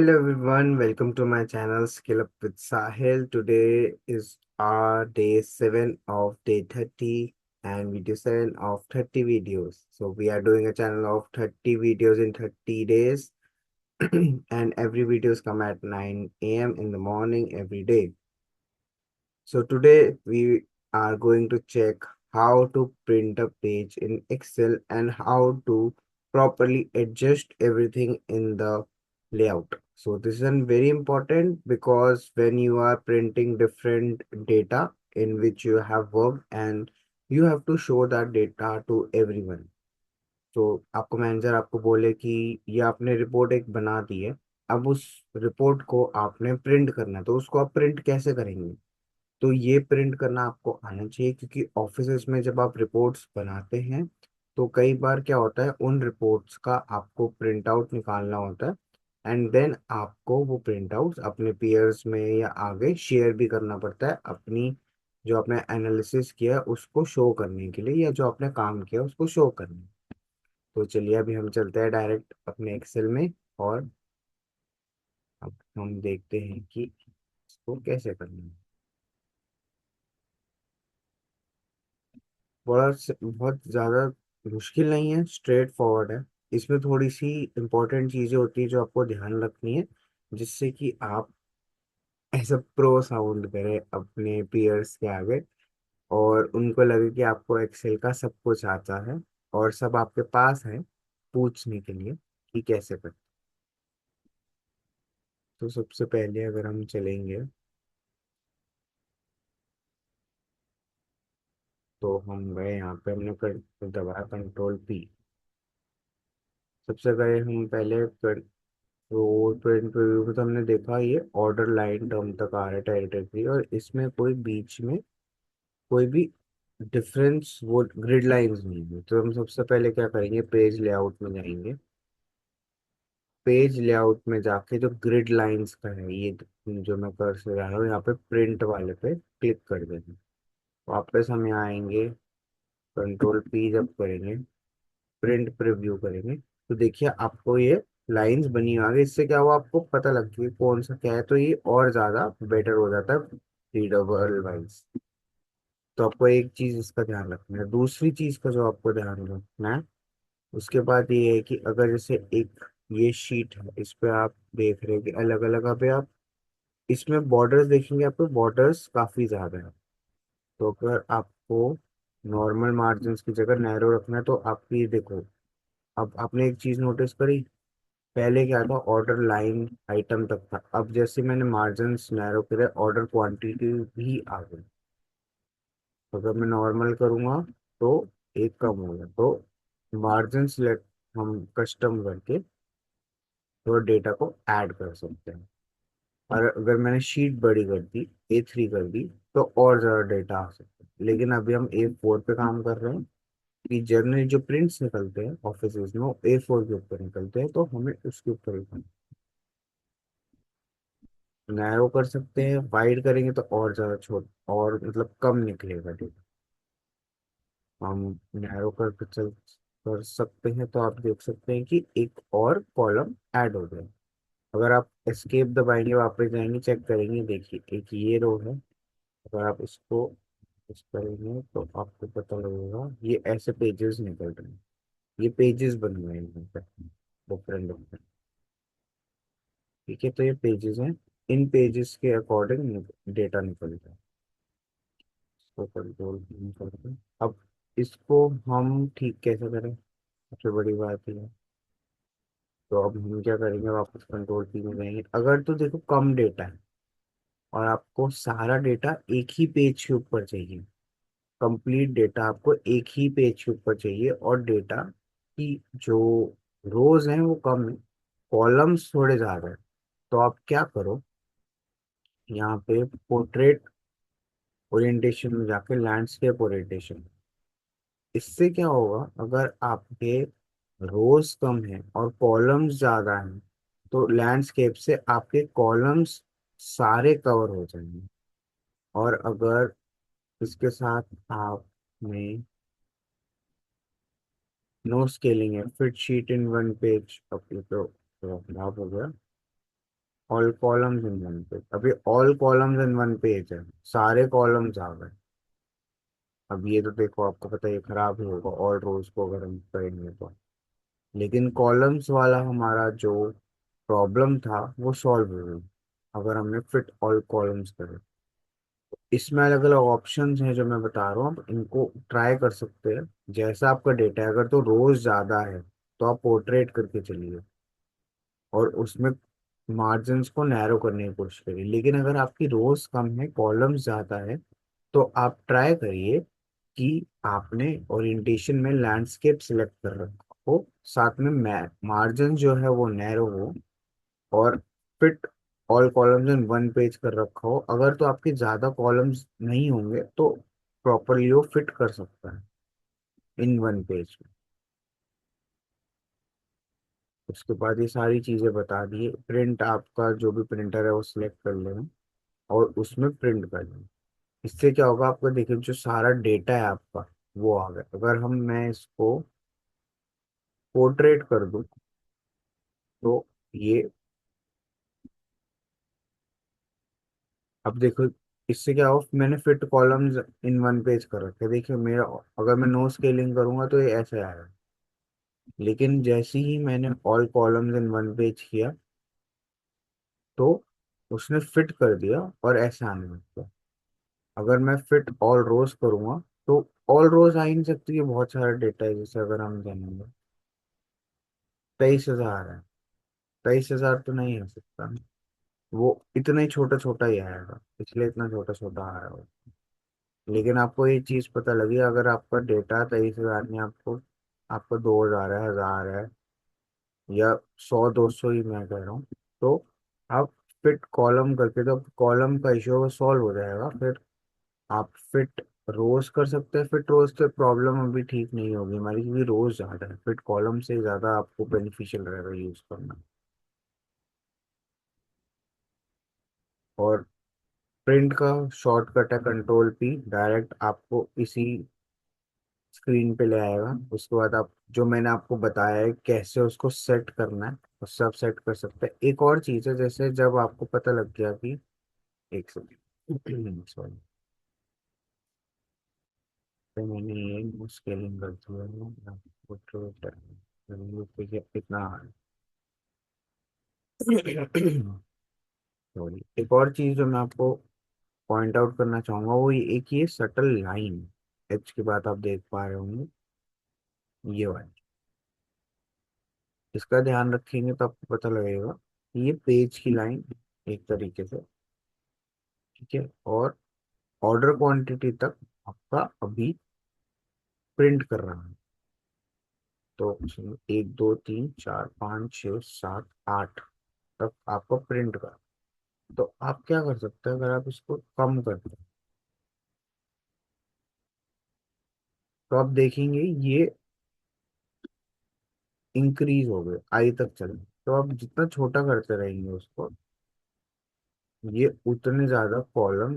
Hello everyone, welcome to my channel Skill Up with Sahil. Today is our day 7 of day 30 and video 7 of 30 videos. So we are doing a channel of 30 videos in 30 days and every videos come at 9 a.m. in the morning every day. So today we are going to check how to print a page in Excel and how to properly adjust everything in the layout. So this is very important because when you are printing different data in which you have worked and you have to show that data to everyone. तो आपको manager आपको बोले कि ये आपने report एक बना दी है, अब उस रिपोर्ट को आपने प्रिंट करना है, तो उसको आप प्रिंट कैसे करेंगे? तो ये प्रिंट करना आपको आना चाहिए क्योंकि ऑफिसेज में जब आप रिपोर्ट्स बनाते हैं तो कई बार क्या होता है, उन रिपोर्ट्स का आपको प्रिंट आउट निकालना होता है एंड देन आपको वो प्रिंट आउट्स अपने पीयर्स में या आगे शेयर भी करना पड़ता है, अपनी जो आपने एनालिसिस किया उसको शो करने के लिए या जो आपने काम किया उसको शो करने। तो चलिए अभी हम चलते हैं डायरेक्ट अपने एक्सेल में और अब हम देखते हैं कि इसको कैसे करना है। बहुत ज़्यादा मुश्किल नहीं है, स्ट्रेट फॉरवर्ड है। इसमें थोड़ी सी इंपॉर्टेंट चीज़ें होती है जो आपको ध्यान रखनी है, जिससे कि आप ऐसा प्रो साउंड करें अपने पीयर्स के आगे और उनको लगे कि आपको एक्सेल का सब कुछ आता है और सब आपके पास है पूछने के लिए कि कैसे करें। तो सबसे पहले अगर हम चलेंगे तो हम गए यहाँ पे, हमने कर दबाया कंट्रोल P। सबसे गए हम पहले कर, तो प्रिंट प्रीव्यू को तो हमने देखा ये ऑर्डर लाइन टर्म तक आ रहा है टेरिटरी, और इसमें कोई बीच में कोई भी डिफरेंस वो ग्रिड लाइंस नहीं है। तो हम सबसे पहले क्या करेंगे, पेज लेआउट में जाएंगे। पेज लेआउट में जाके जो ग्रिड लाइंस का है ये जो मैं कर से जा रहा हूँ, यहाँ पे प्रिंट वाले पे क्लिक कर देंगे। वापस हम यहाँ आएंगे, कंट्रोल P जब करेंगे, प्रिंट प्रीव्यू करेंगे, तो देखिए आपको ये लाइंस बनी आ गई। इससे क्या हुआ, आपको पता लग गया कि कौन सा क्या है, तो ये और ज्यादा बेटर हो जाता है रीडेबल वाइज। तो आपको एक चीज इसका ध्यान रखना है। दूसरी चीज का जो आपको ध्यान रखना है उसके बाद ये है कि अगर जैसे एक ये शीट है, इस पे आप देख रहे हैं कि अलग अलग पे आप इसमें बॉर्डर्स देखेंगे, आपको बॉर्डर्स काफी ज्यादा है। तो अगर आपको नॉर्मल मार्जिन की जगह नैरो रखना है तो आप ये देखो, अब आपने एक चीज नोटिस करी, पहले क्या था, ऑर्डर लाइन आइटम तक था, अब जैसे मैंने मार्जिन नैरो करे ऑर्डर क्वांटिटी भी आ गई। तो अगर मैं नॉर्मल करूंगा तो एक कम हो गया। तो मार्जिन सिलेक्ट हम कस्टम करके तो डेटा को ऐड कर सकते हैं। और अगर मैंने शीट बड़ी कर दी, A3 कर दी, तो और ज्यादा डेटा आ सकता है। लेकिन अभी हम A4 पे काम कर रहे हैं कि जनरली जो प्रिंट्स निकलते हैं ऑफिस में वो A4 के ऊपर निकलते हैं, तो हमें उसके ऊपर ही नैरो कर सकते हैं। वाइड करेंगे तो और ज्यादा छोट और मतलब कम निकलेगा डेटा। हम नैरो करके चल कर सकते हैं तो आप देख सकते हैं कि एक और कॉलम ऐड हो गया। अगर आप एस्केप दबाएंगे वापस जाएंगे चेक करेंगे, देखिए एक ये रो है। अगर आप इसको इस करेंगे तो आपको पता लगेगा ये ऐसे पेजेस निकल रहे हैं, ये पेजेस बन गए हैं यहाँ पे डिफरेंट डिफरेंट। ठीक है, तो ये पेजेस हैं, इन पेजेस के अकॉर्डिंग डेटा निकलता है। इसको कंट्रोल करते हैं। अब इसको हम ठीक कैसे करें, सबसे बड़ी बात ये है। तो अब हम क्या करेंगे, वापस कंट्रोल P में जाएंगे। अगर तो देखो कम डेटा है और आपको सारा डेटा एक ही पेज के ऊपर चाहिए, कंप्लीट डेटा आपको एक ही पेज के ऊपर चाहिए, और डेटा की जो रोज हैं वो कम है, कॉलम्स थोड़े ज्यादा है, तो आप क्या करो, यहाँ पे पोर्ट्रेट ओरिएंटेशन में जाके लैंडस्केप ओरिएंटेशन। इससे क्या होगा, अगर आपके रोज कम है और कॉलम्स ज्यादा हैं तो लैंडस्केप से आपके कॉलम्स सारे कवर हो जाएंगे। और अगर इसके साथ आपने नो स्केलिंग है, fit sheet in one page, अब ये तो थोड़ा खराब हो गया। All columns in one page, अभी all columns in one page है, सारे कॉलम्स आ गए। अब ये तो देखो आपको पता है ये खराब ही होगा ऑल रोज को अगर हम करेंगे तो। लेकिन कॉलम्स वाला हमारा जो प्रॉब्लम था वो सॉल्व हो गई अगर हमने फिट ऑल कॉलम्स करे। इसमें अलग अलग ऑप्शंस हैं जो मैं बता रहा हूँ, आप इनको ट्राई कर सकते हैं। जैसा आपका डेटा है, अगर तो रोज ज्यादा है तो आप पोर्ट्रेट करके चलिए और उसमें मार्जिन्स को नैरो करने की कोशिश करिए। लेकिन अगर आपकी रोज कम है, कॉलम्स ज्यादा है, तो आप ट्राई करिए कि आपने ओरिएंटेशन में लैंडस्केप सिलेक्ट कर रखा हो, साथ में मार्जिन जो है वो नैरो हो, और fit all columns in one page कर रखा हो। अगर तो आपके ज्यादा कॉलम्स नहीं होंगे तो प्रॉपरली वो फिट कर सकता है इन वन पेज में। उसके बाद ये सारी चीजें बता दिए, प्रिंट आपका जो भी प्रिंटर है वो सिलेक्ट कर लेना और उसमें प्रिंट कर लेना। इससे क्या होगा, आपका देखिए जो सारा डेटा है आपका वो आ गया। अगर हम मैं इसको पोर्ट्रेट कर दूं तो ये, अब देखो इससे क्या हो, मैंने fit columns in one page कर रखे हैं। देखिए मेरा, अगर मैं नो स्केलिंग करूंगा तो ये ऐसे आएगा। लेकिन जैसे ही मैंने all columns in one page किया तो उसने फिट कर दिया और ऐसे आने लग गया। अगर मैं फिट ऑल रोज करूंगा तो ऑल रोज आ ही नहीं सकती है, बहुत सारा डेटा है। जैसे अगर हम जानेंगे 23,000 है, 23,000 तो नहीं आ सकता, वो इतना ही छोटा छोटा ही आएगा, इसलिए इतना छोटा छोटा आया हो। लेकिन आपको ये चीज पता लगी, अगर आपका डेटा 23,000 में आपको, आपका 2,000 है, 1,000 है, या 100 200 ही मैं कह रहा हूँ, तो आप फिट कॉलम करके, तो कॉलम का इश्यू सॉल्व हो जाएगा। फिर आप फिट रोज कर सकते हैं। फिट रोज से प्रॉब्लम अभी ठीक नहीं होगी हमारी, क्योंकि रोज ज्यादा है, फिट कॉलम से ज्यादा आपको बेनिफिशियल रहेगा यूज करना। और प्रिंट का शॉर्टकट है कंट्रोल पी, डायरेक्ट आपको इसी स्क्रीन पे ले आएगा। उसके बाद आप जो मैंने आपको बताया है कैसे उसको सेट करना है, उससे आप सेट कर सकते हैं। एक और चीज़ है, जैसे जब आपको पता लग गया कि, एक सेकंड सॉरी, तो मैंने ये स्केलिंग कर दिया है, इतना सॉरी। एक और चीज़ जो मैं आपको पॉइंट आउट करना चाहूंगा वो एक ये सटल लाइन एच की बात आप देख पा रहे होंगे, ये वाली, इसका ध्यान रखेंगे तो आपको पता लगेगा कि ये पेज की लाइन एक तरीके से, ठीक है, और ऑर्डर क्वांटिटी तक आपका अभी प्रिंट कर रहा है। तो उसमें 1 2 3 4 5 6 7 8 तक आपको प्रिंट कर। तो आप क्या कर सकते हैं, अगर आप इसको कम करते हैं तो आप देखेंगे ये इंक्रीज हो गए, आई तक चले। तो आप जितना छोटा करते रहेंगे उसको, ये उतने ज्यादा कॉलम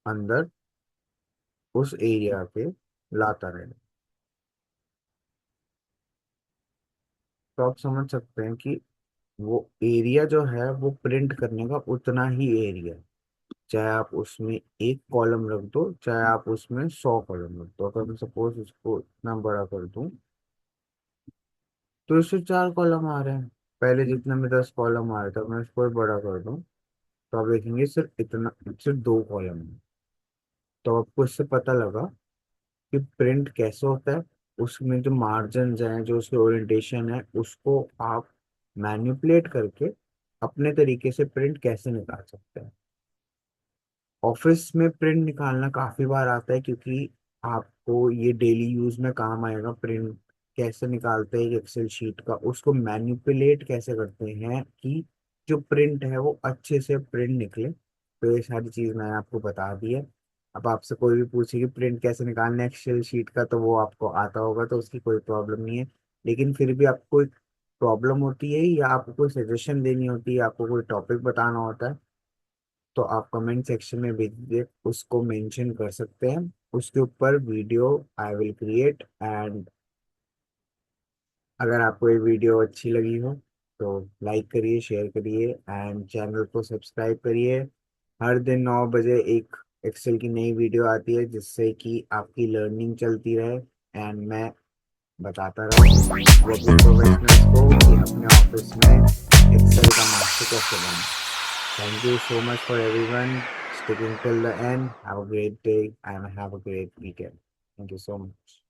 अंदर उस एरिया पे लाता रहेगा। तो आप समझ सकते हैं कि वो एरिया जो है वो प्रिंट करने का उतना ही एरिया है, चाहे आप उसमें एक कॉलम रख दो, चाहे आप उसमें 100 कॉलम रख दो। अगर मैं सपोज इसको इतना बड़ा कर दूं तो इससे 4 कॉलम आ रहे हैं, पहले जितने में 10 कॉलम आ रहे थे, मैं इसको बड़ा कर दूं तो आप देखेंगे सिर्फ इतना, सिर्फ 2 कॉलम है। तो आपको इससे पता लगा कि प्रिंट कैसे होता है, उसमें जो मार्जिन हैं, जो उसके ओरिएंटेशन है, उसको आप मैनिपुलेट करके अपने तरीके से प्रिंट कैसे निकाल सकते हैं। ऑफिस में प्रिंट निकालना काफी बार आता है, क्योंकि आपको ये डेली यूज में काम आएगा। प्रिंट कैसे निकालते हैं एक्सेल शीट का, उसको मैनिपुलेट कैसे करते हैं कि जो प्रिंट है वो अच्छे से प्रिंट निकले। तो ये सारी चीज मैंने आपको बता दी है। अब आपसे कोई भी पूछे कि प्रिंट कैसे निकालना है एक्सेल शीट का, तो वो आपको आता होगा तो उसकी कोई प्रॉब्लम नहीं है। लेकिन फिर भी आपको कोई प्रॉब्लम होती है या आपको कोई सजेशन देनी होती है, आपको कोई टॉपिक बताना होता है, तो आप कमेंट सेक्शन में भेज दीजिए, उसको मेंशन कर सकते हैं। उसके ऊपर video I will create. And अगर आपको ये वीडियो अच्छी लगी हो तो लाइक करिए, शेयर करिए एंड चैनल को सब्सक्राइब करिए। हर दिन 9 बजे एक एक्सेल की नई वीडियो आती है जिससे कि आपकी लर्निंग चलती रहे एंड मैं बताता रहूँ वर्किंग प्रोफेशनल्स को कि अपने ऑफिस में एक्सेल का मास्टर कैसे बने। Thank you so much for everyone sticking till the end. Have a great day and have a great weekend. Thank you so much.